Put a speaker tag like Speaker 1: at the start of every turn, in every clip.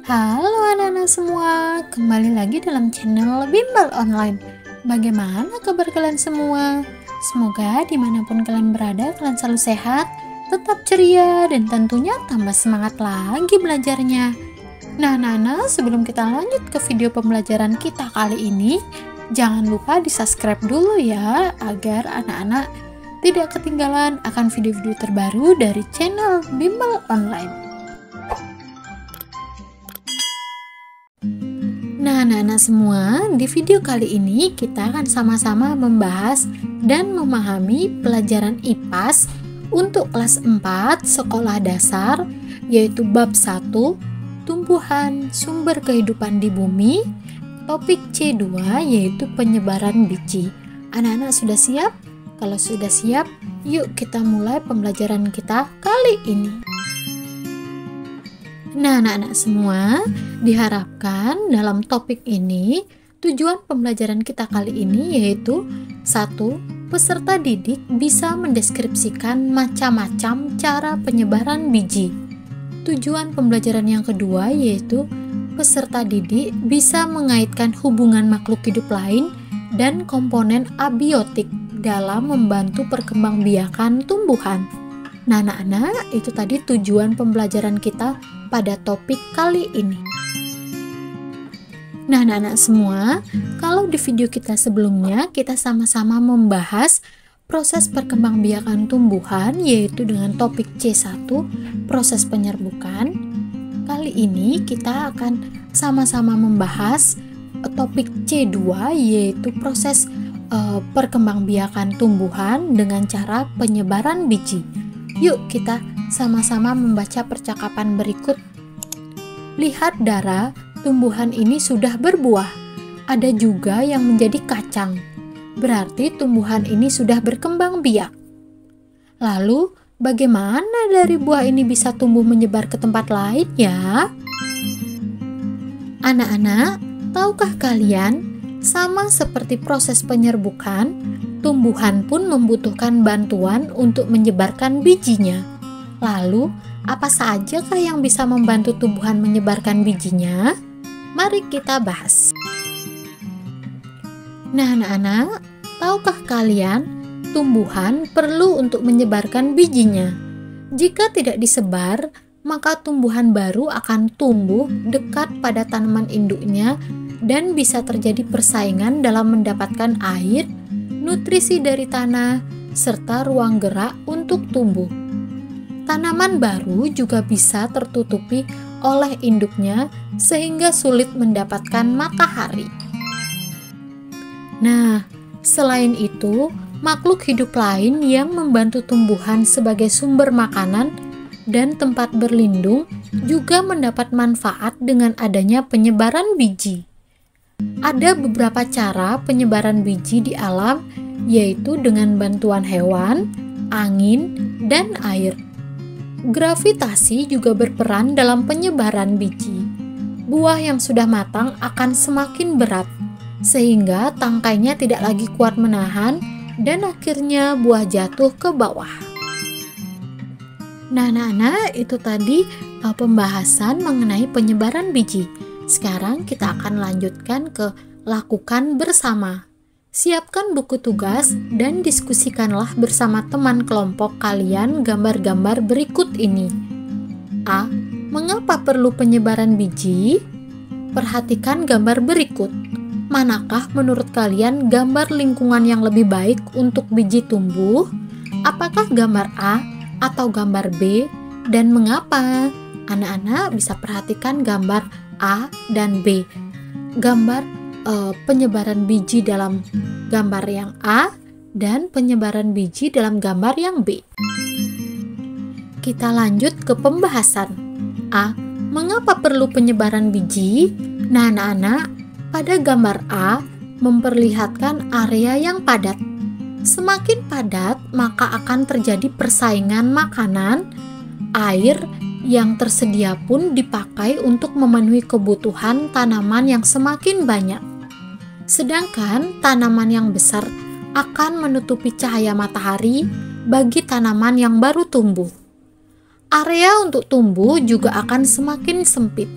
Speaker 1: Halo anak-anak semua, kembali lagi dalam channel Bimbel Online. Bagaimana kabar kalian semua? Semoga dimanapun kalian berada, kalian selalu sehat, tetap ceria, dan tentunya tambah semangat lagi belajarnya. Nah anak-anak, sebelum kita lanjut ke video pembelajaran kita kali ini, jangan lupa di subscribe dulu ya, agar anak-anak tidak ketinggalan akan video-video terbaru dari channel Bimbel Online. Nah anak-anak semua, di video kali ini kita akan sama-sama membahas dan memahami pelajaran IPAS untuk kelas 4 sekolah dasar, yaitu bab 1, tumbuhan sumber kehidupan di bumi, topik C2 yaitu penyebaran biji. Anak-anak sudah siap? Kalau sudah siap, yuk kita mulai pembelajaran kita kali ini. Nah anak-anak semua, diharapkan dalam topik ini tujuan pembelajaran kita kali ini yaitu 1. Peserta didik bisa mendeskripsikan macam-macam cara penyebaran biji. Tujuan pembelajaran yang kedua yaitu peserta didik bisa mengaitkan hubungan makhluk hidup lain dan komponen abiotik dalam membantu perkembangbiakan tumbuhan. Nah anak-anak, itu tadi tujuan pembelajaran kita pada topik kali ini. Nah anak-anak semua, kalau di video kita sebelumnya kita sama-sama membahas proses perkembangbiakan tumbuhan yaitu dengan topik C1, proses penyerbukan. Kali ini kita akan sama-sama membahas topik C2 yaitu proses perkembangbiakan tumbuhan dengan cara penyebaran biji. Yuk kita sama-sama membaca percakapan berikut. Lihat Dara, tumbuhan ini sudah berbuah. Ada juga yang menjadi kacang. Berarti tumbuhan ini sudah berkembang biak. Lalu, bagaimana dari buah ini bisa tumbuh menyebar ke tempat lain ya? Anak-anak, tahukah kalian, sama seperti proses penyerbukan, tumbuhan pun membutuhkan bantuan untuk menyebarkan bijinya. Lalu, apa sajakah yang bisa membantu tumbuhan menyebarkan bijinya? Mari kita bahas. Nah anak-anak, tahukah kalian tumbuhan perlu untuk menyebarkan bijinya? Jika tidak disebar, maka tumbuhan baru akan tumbuh dekat pada tanaman induknya dan bisa terjadi persaingan dalam mendapatkan air, nutrisi dari tanah, serta ruang gerak untuk tumbuh. Tanaman baru juga bisa tertutupi oleh induknya sehingga sulit mendapatkan matahari. Nah, selain itu, makhluk hidup lain yang membantu tumbuhan sebagai sumber makanan dan tempat berlindung juga mendapat manfaat dengan adanya penyebaran biji. Ada beberapa cara penyebaran biji di alam, yaitu dengan bantuan hewan, angin, dan air. Gravitasi juga berperan dalam penyebaran biji. Buah yang sudah matang akan semakin berat, sehingga tangkainya tidak lagi kuat menahan, dan akhirnya buah jatuh ke bawah. Nah anak-anak, itu tadi pembahasan mengenai penyebaran biji. Sekarang kita akan lanjutkan ke lakukan bersama. Siapkan buku tugas dan diskusikanlah bersama teman kelompok kalian gambar-gambar berikut ini. A. Mengapa perlu penyebaran biji? Perhatikan gambar berikut. Manakah menurut kalian gambar lingkungan yang lebih baik untuk biji tumbuh? Apakah gambar A atau gambar B? Dan mengapa? Anak-anak bisa perhatikan gambar A dan B. Gambar penyebaran biji dalam gambar yang A dan penyebaran biji dalam gambar yang B. Kita lanjut ke pembahasan. A. Mengapa perlu penyebaran biji? Nah anak-anak, pada gambar A memperlihatkan area yang padat. Semakin padat, maka akan terjadi persaingan makanan, air yang tersedia pun dipakai untuk memenuhi kebutuhan tanaman yang semakin banyak. Sedangkan tanaman yang besar akan menutupi cahaya matahari bagi tanaman yang baru tumbuh. Area untuk tumbuh juga akan semakin sempit.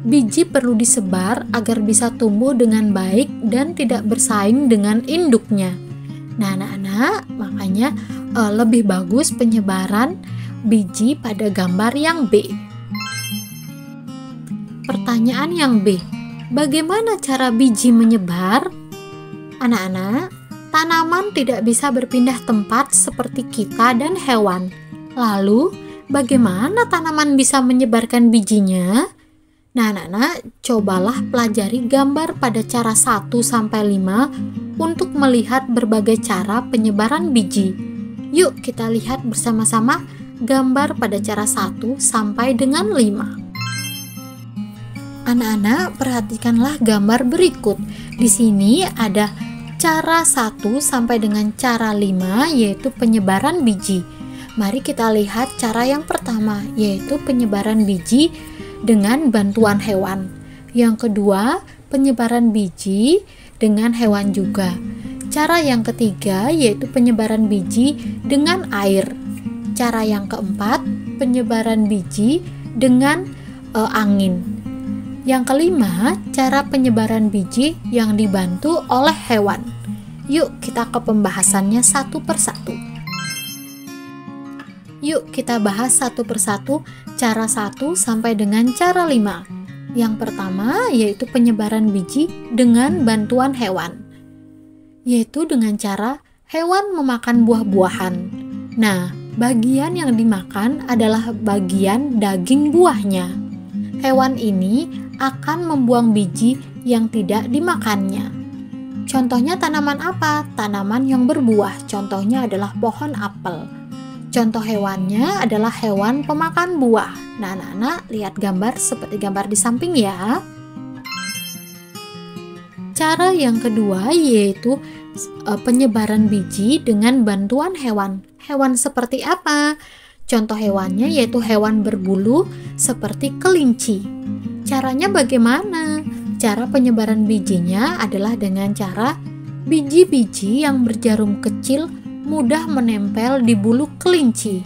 Speaker 1: Biji perlu disebar agar bisa tumbuh dengan baik dan tidak bersaing dengan induknya. Nah, anak-anak, makanya lebih bagus penyebaran biji pada gambar yang B. Pertanyaan yang B. Bagaimana cara biji menyebar? Anak-anak, tanaman tidak bisa berpindah tempat seperti kita dan hewan. Lalu, bagaimana tanaman bisa menyebarkan bijinya? Nah, anak-anak, cobalah pelajari gambar pada cara 1-5 untuk melihat berbagai cara penyebaran biji. Yuk kita lihat bersama-sama gambar pada cara 1 sampai dengan 5. Anak-anak, perhatikanlah gambar berikut. Di sini ada cara 1 sampai dengan cara 5, yaitu penyebaran biji. Mari kita lihat cara yang pertama, yaitu penyebaran biji dengan bantuan hewan. Yang kedua, penyebaran biji dengan hewan juga. Cara yang ketiga yaitu penyebaran biji dengan air. Cara yang keempat, penyebaran biji dengan angin. Yang kelima, cara penyebaran biji yang dibantu oleh hewan. Yuk kita ke pembahasannya satu persatu. Yuk kita bahas satu persatu cara 1 sampai dengan cara 5. Yang pertama yaitu penyebaran biji dengan bantuan hewan, yaitu dengan cara hewan memakan buah-buahan. Nah, bagian yang dimakan adalah bagian daging buahnya. Hewan ini akan membuang biji yang tidak dimakannya. Contohnya tanaman apa? Tanaman yang berbuah, contohnya adalah pohon apel. Contoh hewannya adalah hewan pemakan buah. Nah, anak-anak, lihat gambar seperti gambar di samping ya. Cara yang kedua yaitu penyebaran biji dengan bantuan hewan. Hewan seperti apa? Contoh hewannya yaitu hewan berbulu seperti kelinci. Caranya bagaimana? Cara penyebaran bijinya adalah dengan cara biji-biji yang berjarum kecil mudah menempel di bulu kelinci.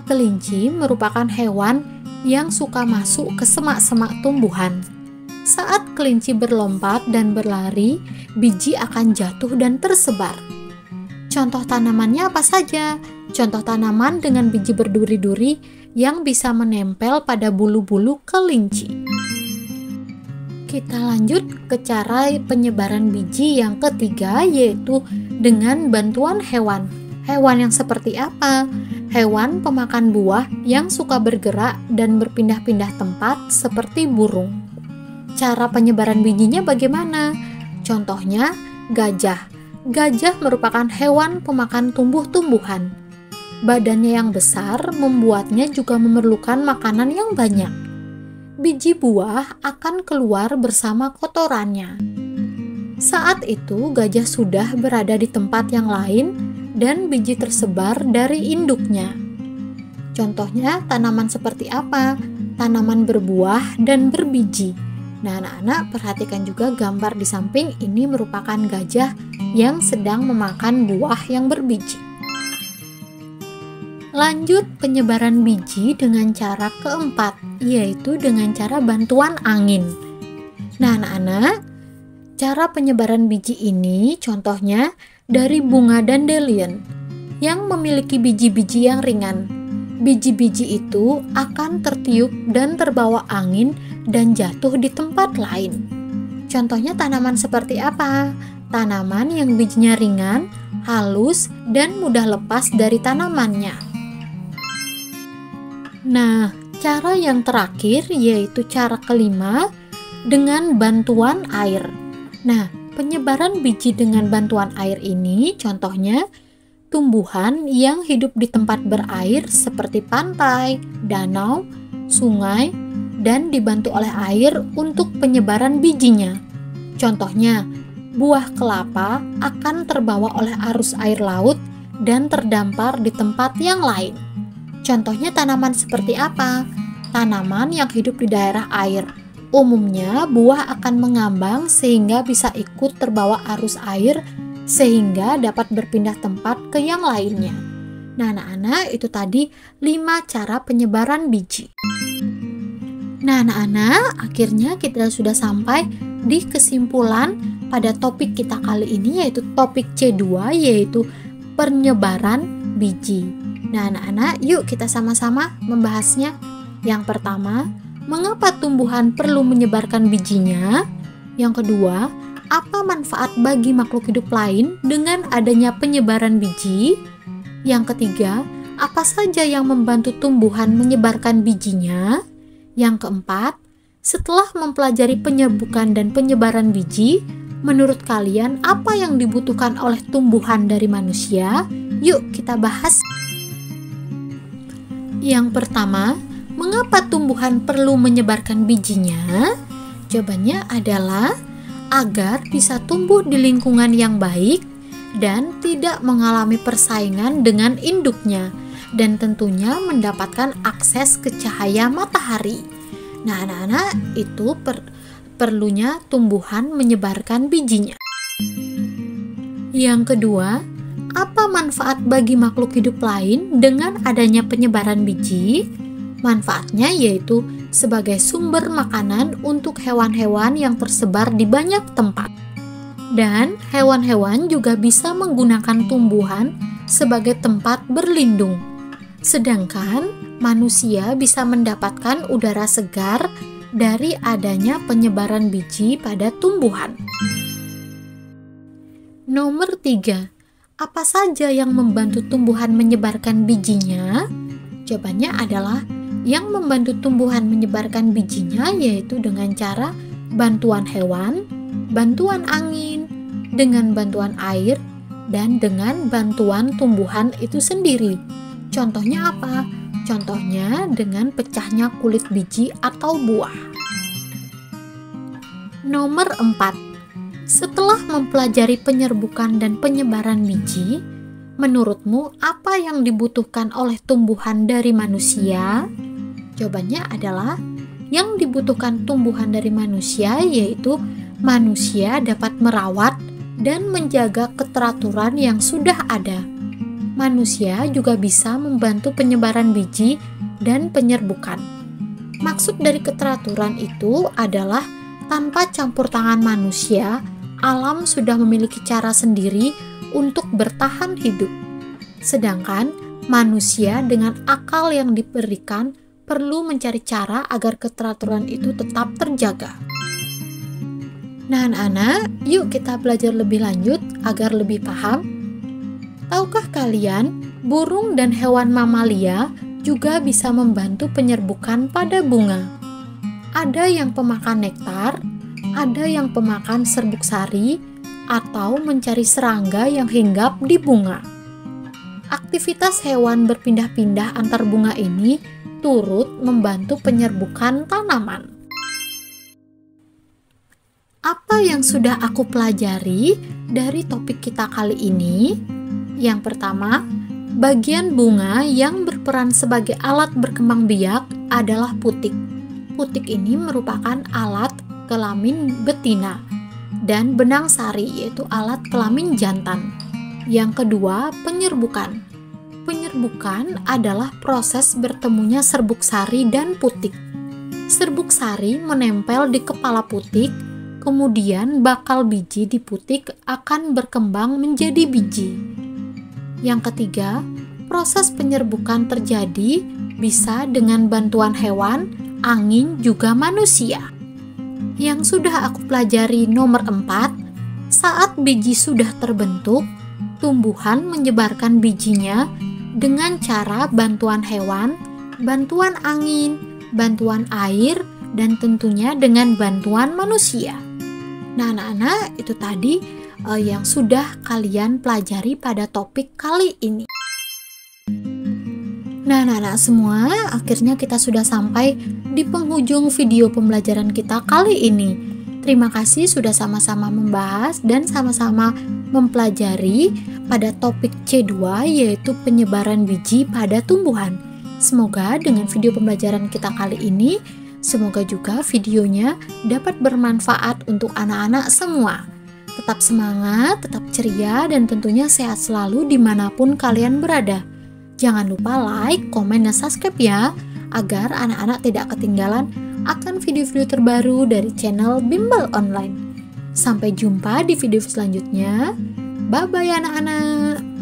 Speaker 1: Kelinci merupakan hewan yang suka masuk ke semak-semak tumbuhan. Saat kelinci berlompat dan berlari, biji akan jatuh dan tersebar. Contoh tanamannya apa saja? Contoh tanaman dengan biji berduri-duri yang bisa menempel pada bulu-bulu kelinci. Kita lanjut ke cara penyebaran biji yang ketiga yaitu dengan bantuan hewan. Hewan yang seperti apa? Hewan pemakan buah yang suka bergerak dan berpindah-pindah tempat seperti burung. Cara penyebaran bijinya bagaimana? Contohnya gajah. Gajah merupakan hewan pemakan tumbuh-tumbuhan. Badannya yang besar membuatnya juga memerlukan makanan yang banyak. Biji buah akan keluar bersama kotorannya. Saat itu gajah sudah berada di tempat yang lain dan biji tersebar dari induknya. Contohnya tanaman seperti apa? Tanaman berbuah dan berbiji. Nah, anak-anak, perhatikan juga gambar di samping. Ini merupakan gajah yang sedang memakan buah yang berbiji. Lanjut penyebaran biji dengan cara keempat, yaitu dengan cara bantuan angin. Nah, anak-anak, cara penyebaran biji ini contohnya dari bunga dandelion yang memiliki biji-biji yang ringan. Biji-biji itu akan tertiup dan terbawa angin dan jatuh di tempat lain. Contohnya tanaman seperti apa? Tanaman yang bijinya ringan, halus, dan mudah lepas dari tanamannya. Nah, cara yang terakhir yaitu cara kelima dengan bantuan air. Nah, penyebaran biji dengan bantuan air ini contohnya tumbuhan yang hidup di tempat berair seperti pantai, danau, sungai, dan dibantu oleh air untuk penyebaran bijinya. Contohnya, buah kelapa akan terbawa oleh arus air laut dan terdampar di tempat yang lain. Contohnya tanaman seperti apa? Tanaman yang hidup di daerah air. Umumnya buah akan mengambang sehingga bisa ikut terbawa arus air sehingga dapat berpindah tempat ke yang lainnya. Nah, anak-anak, itu tadi 5 cara penyebaran biji. Nah, anak-anak, akhirnya kita sudah sampai di kesimpulan pada topik kita kali ini, yaitu topik C2, yaitu penyebaran biji. Nah, anak-anak, yuk kita sama-sama membahasnya. Yang pertama, mengapa tumbuhan perlu menyebarkan bijinya? Yang kedua, apa manfaat bagi makhluk hidup lain dengan adanya penyebaran biji? Yang ketiga, apa saja yang membantu tumbuhan menyebarkan bijinya? Yang keempat, setelah mempelajari penyerbukan dan penyebaran biji, menurut kalian apa yang dibutuhkan oleh tumbuhan dari manusia? Yuk kita bahas. Yang pertama, mengapa tumbuhan perlu menyebarkan bijinya? Jawabannya adalah agar bisa tumbuh di lingkungan yang baik dan tidak mengalami persaingan dengan induknya, dan tentunya mendapatkan akses ke cahaya matahari. Nah, anak-anak, itu perlunya tumbuhan menyebarkan bijinya. Yang kedua, apa manfaat bagi makhluk hidup lain dengan adanya penyebaran biji? Manfaatnya yaitu sebagai sumber makanan untuk hewan-hewan yang tersebar di banyak tempat. Dan hewan-hewan juga bisa menggunakan tumbuhan sebagai tempat berlindung. Sedangkan manusia bisa mendapatkan udara segar dari adanya penyebaran biji pada tumbuhan. Nomor 3. Apa saja yang membantu tumbuhan menyebarkan bijinya? Jawabannya adalah yang membantu tumbuhan menyebarkan bijinya yaitu dengan cara bantuan hewan, bantuan angin, dengan bantuan air, dan dengan bantuan tumbuhan itu sendiri. Contohnya apa? Contohnya dengan pecahnya kulit biji atau buah. Nomor 4. Setelah mempelajari penyerbukan dan penyebaran biji, menurutmu apa yang dibutuhkan oleh tumbuhan dari manusia? Jawabannya adalah yang dibutuhkan tumbuhan dari manusia yaitu manusia dapat merawat dan menjaga keteraturan yang sudah ada. Manusia juga bisa membantu penyebaran biji dan penyerbukan. Maksud dari keteraturan itu adalah tanpa campur tangan manusia, alam sudah memiliki cara sendiri untuk bertahan hidup. Sedangkan manusia dengan akal yang diberikan perlu mencari cara agar keteraturan itu tetap terjaga. Nah, anak-anak, yuk kita belajar lebih lanjut agar lebih paham. Tahukah kalian, burung dan hewan mamalia juga bisa membantu penyerbukan pada bunga. Ada yang pemakan nektar, ada yang pemakan serbuk sari, atau mencari serangga yang hinggap di bunga. Aktivitas hewan berpindah-pindah antar bunga ini turut membantu penyerbukan tanaman. Apa yang sudah aku pelajari dari topik kita kali ini? Yang pertama, bagian bunga yang berperan sebagai alat berkembang biak adalah putik. Putik ini merupakan alat kelamin betina, dan benang sari yaitu alat kelamin jantan. Yang kedua, penyerbukan. Penyerbukan adalah proses bertemunya serbuk sari dan putik. Serbuk sari menempel di kepala putik, kemudian bakal biji di putik akan berkembang menjadi biji. Yang ketiga, proses penyerbukan terjadi bisa dengan bantuan hewan, angin, juga manusia. Yang sudah aku pelajari nomor 4, saat biji sudah terbentuk, tumbuhan menyebarkan bijinya dengan cara bantuan hewan, bantuan angin, bantuan air, dan tentunya dengan bantuan manusia. Nah, anak-anak, itu tadi yang sudah kalian pelajari pada topik kali ini. Nah, anak-anak semua, akhirnya kita sudah sampai di penghujung video pembelajaran kita kali ini. Terima kasih sudah sama-sama membahas dan sama-sama mempelajari pada topik C2 yaitu penyebaran biji pada tumbuhan. Semoga dengan video pembelajaran kita kali ini, semoga juga videonya dapat bermanfaat untuk anak-anak semua. Tetap semangat, tetap ceria, dan tentunya sehat selalu dimanapun kalian berada. Jangan lupa like, komen, dan subscribe ya, agar anak-anak tidak ketinggalan akan video-video terbaru dari channel Bimbel Online. Sampai jumpa di video selanjutnya. Bye-bye anak-anak.